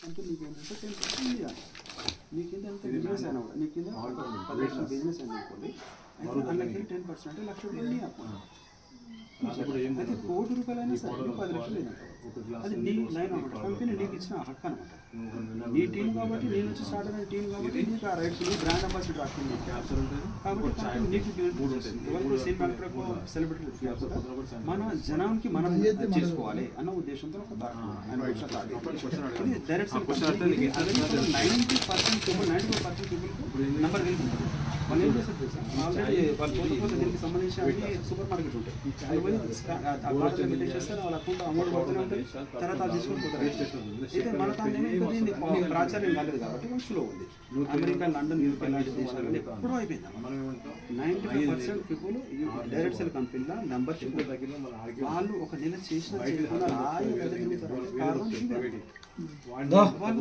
అంటే నీకు ఏంటంటే 10% ఇవ్వాలి. నీ కింద ఎంత బిజినెస్ అయినా కూడా నీ కింద 10 లక్షల బిజినెస్ అయినా అనుకోండి, అయితే అందులోకి 10% అంటే ₹1,00,000 అయితే ₹1,00,00,000 సరే 10 లక్షలు లేదంటావు. అది నీ లైన్ అనమాట, కంపెనీ నీకు ఇచ్చిన హక్కు అనమాట. నీ టీం కాబట్టి నేను వచ్చి స్టార్ట్ అయిన టీం కాబట్టి నీకు ఆ రైట్స్ బ్రాండ్ అంబాసిడర్ హక్కు కాబట్టి కంపెనీ నీకు ఎవరికి సినిమా సెలబ్రిటీ మన జనానికి మనం చేసుకోవాలి అన్న ఉద్దేశంతో ఒక డైరెక్ట్ 90% పీపుల్ నెంబర్ వెళ్తుంటారు. వాళ్ళు ఏం చేస్తారు తెలుసా, ఆల్రెడీ వాళ్ళు పోతే దీనికి సంబంధించి అన్ని సూపర్ మార్కెట్ ఉంటాయి, చేస్తారు. వాళ్ళ అకౌంట్ అమౌంట్ పడుతూనే ఉంటుంది, తర్వాత అది తీసుకొని పోతారు. అయితే మన దాన్ని ప్రాచుర్యం కాలేదు కాబట్టి స్లో ఉంది. అమెరికా, లండన్, యూకే లాంటి దేశాలలో ఎప్పుడూ అయిపోయింది. 95% పీపుల్ డైరెక్ట్ సెల్ కంపెనీలో మెంబర్షిప్ వాళ్ళు ఒక నెల చేసిన కారణం వాళ్ళు